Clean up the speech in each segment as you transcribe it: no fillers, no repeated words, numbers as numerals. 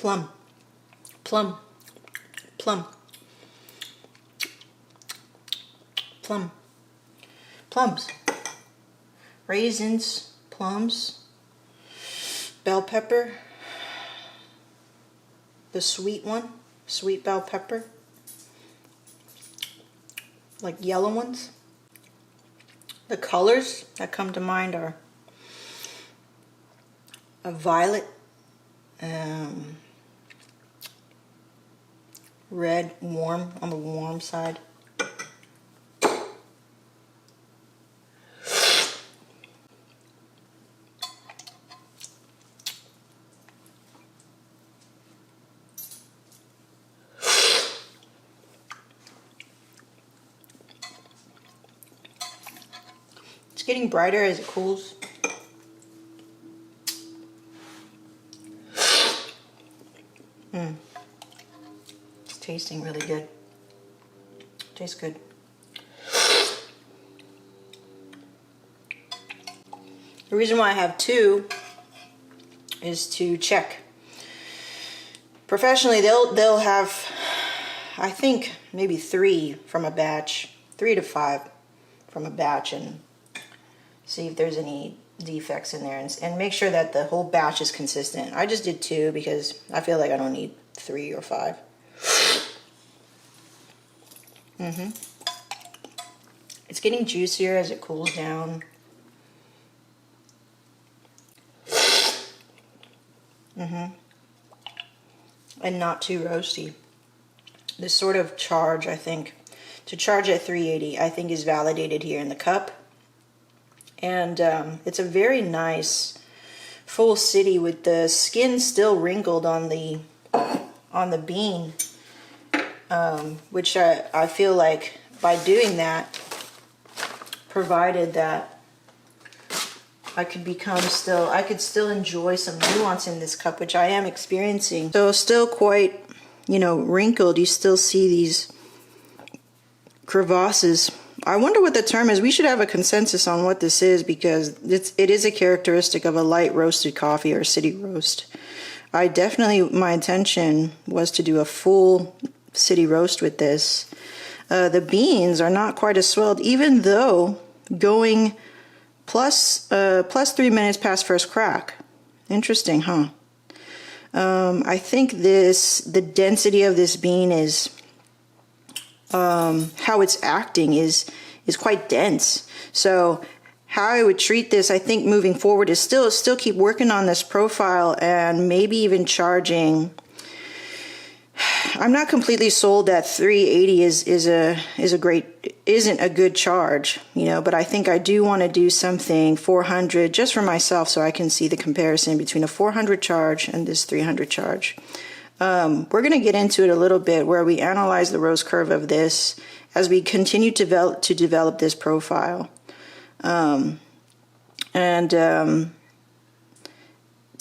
Plum, plum, plum, plum, plums, raisins, plums, bell pepper, the sweet one, sweet bell pepper, like yellow ones. The colors that come to mind are a violet, red, warm, on the warm side. It's getting brighter as it cools. It's tasting really good. Tastes good. The reason why I have two is to check. Professionally, they'll have, I think, maybe 3 from a batch, 3 to 5 from a batch, and see if there's any defects in there, and make sure that the whole batch is consistent. I just did 2 because I feel like I don't need 3 or 5. It's getting juicier as it cools down. And not too roasty. This sort of charge, I think, to charge at 380, I think is validated here in the cup. And it's a very nice full city with the skin still wrinkled on the bean, which I feel like by doing that provided that I could still enjoy some nuance in this cup, which I am experiencing. So still quite, wrinkled. You still see these crevasses. I wonder what the term is. We should have a consensus on what this is, because it is a characteristic of a light roasted coffee or city roast. My intention was to do a full city roast with this. The beans are not quite as swelled, even though going plus 3 minutes past first crack. Interesting, huh? I think the density of this bean is, how it's acting is quite dense. So how I would treat this, I think, moving forward is still keep working on this profile, and maybe even charging. I'm not completely sold that 380 isn't a good charge, but I think I do want to do something 400 just for myself, so I can see the comparison between a 400 charge and this 300 charge. We're going to get into it a little bit, where we analyze the roast curve of this as we continue to develop this profile. To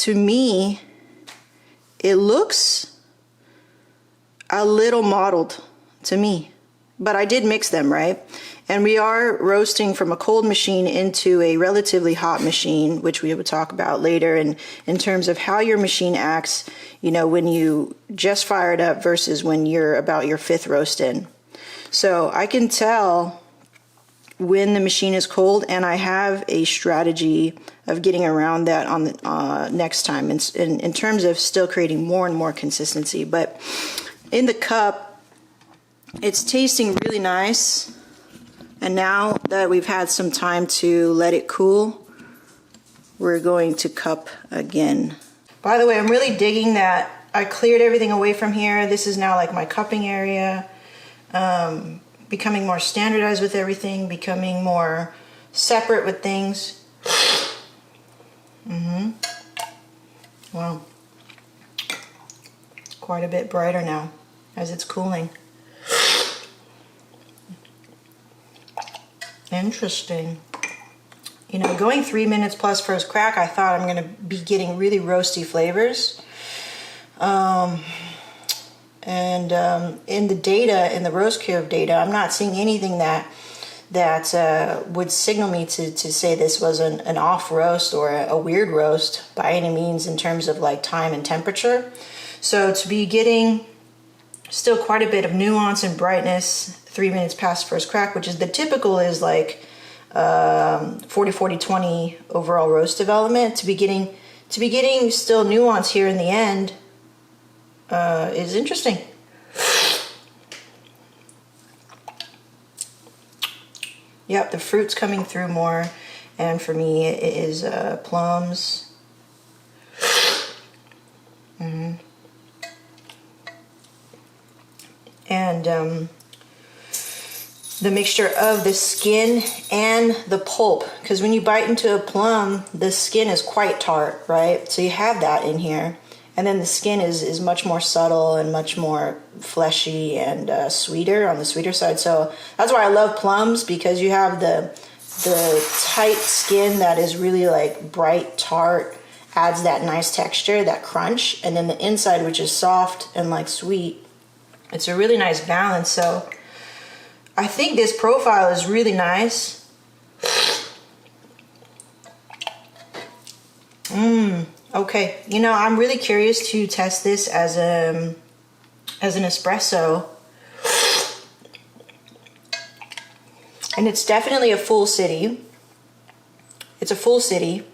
me, it looks a little mottled to me, but I did mix them, right? And we are roasting from a cold machine into a relatively hot machine, which we will talk about later in terms of how your machine acts, when you just fire it up versus when you're about your 5th roast in. So I can tell when the machine is cold, and I have a strategy of getting around that on the next time in terms of still creating more and more consistency. But in the cup, it's tasting really nice. And now that we've had some time to let it cool, we're going to cup again. By the way, I'm really digging that I cleared everything away from here. This is now like my cupping area. Becoming more standardized with everything, becoming more separate with things. Wow. Quite a bit brighter now as it's cooling. Interesting. Going 3 minutes plus first crack, I thought I'm going to be getting really roasty flavors. In the data, in the roast curve data, I'm not seeing anything that that would signal me to say this was an off roast or a weird roast by any means in terms of like time and temperature. So to be getting still quite a bit of nuance and brightness 3 minutes past first crack, which is the typical is like 40-40-20 overall roast development, to be getting still nuance here in the end is interesting. Yep, the fruit's coming through more, and for me it is plums. And the mixture of the skin and the pulp, because when you bite into a plum, the skin is quite tart, right? So you have that in here, and then the skin is much more subtle and much more fleshy and sweeter, on the sweeter side. So that's why I love plums, because you have the tight skin that is really like bright tart, adds that nice texture, that crunch, and then the inside, which is soft and like sweet. It's a really nice balance. So I think this profile is really nice. Okay, you know, I'm really curious to test this as an espresso. And it's definitely a full city. It's a full city.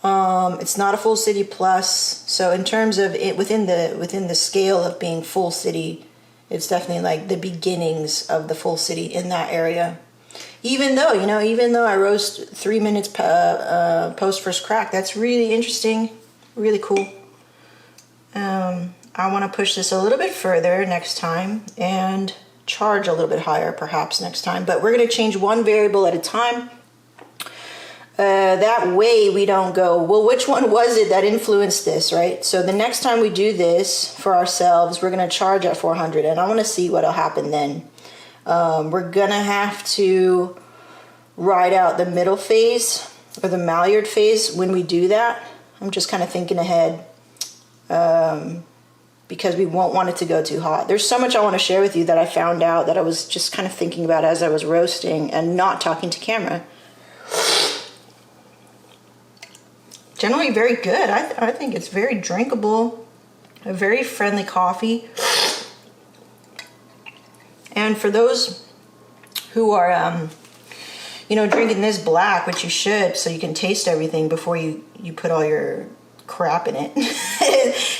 It's not a full city plus. So in terms of it within the scale of being full city, it's definitely like the beginnings of the full city in that area. Even though I roast 3 minutes post first crack, that's really interesting, really cool. I want to push this a little bit further next time and charge a little bit higher perhaps next time, but we're going to change one variable at a time. That way we don't go, well, which one was it that influenced this, right? So the next time we do this for ourselves, we're going to charge at 400, and I want to see what'll happen then. We're going to have to ride out the middle phase or the Maillard phase when we do that. I'm just kind of thinking ahead because we won't want it to go too hot. There's so much I want to share with you that I found out that I was just kind of thinking about as I was roasting and not talking to camera. Generally very good. I think it's very drinkable, a very friendly coffee. And for those who are, drinking this black, which you should, so you can taste everything before you put all your crap in it,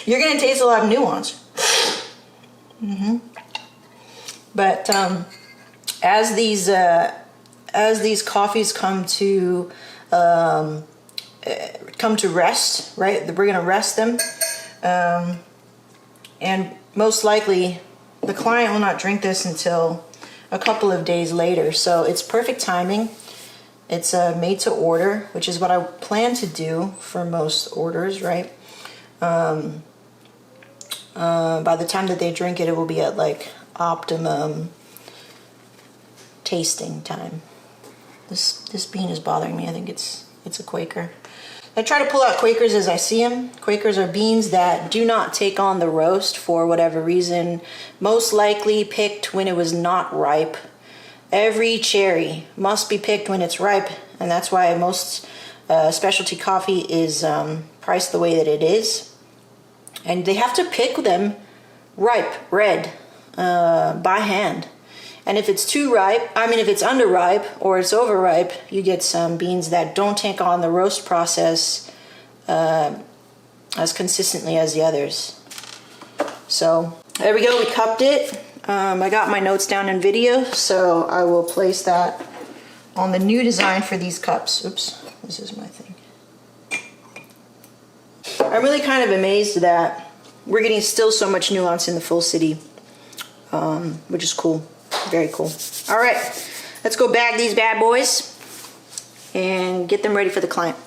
you're going to taste a lot of nuance. But as these coffees come to rest, right? We're going to rest them, and most likely the client will not drink this until a couple of days later. So it's perfect timing. It's made to order, which is what I plan to do for most orders, right? By the time that they drink it, it will be at like optimum tasting time. This bean is bothering me. I think it's a Quaker. I try to pull out Quakers as I see them. Quakers are beans that do not take on the roast for whatever reason. Most likely picked when it was not ripe. Every cherry must be picked when it's ripe, and that's why most specialty coffee is priced the way that it is. And they have to pick them ripe, red, by hand. And if it's too ripe, if it's underripe or it's overripe, you get some beans that don't take on the roast process as consistently as the others. So there we go, we cupped it. I got my notes down in video, so I will place that on the new design for these cups. Oops, this is my thing. I'm really kind of amazed that we're getting still so much nuance in the full city, which is cool. Very cool. All right, let's go bag these bad boys and get them ready for the client.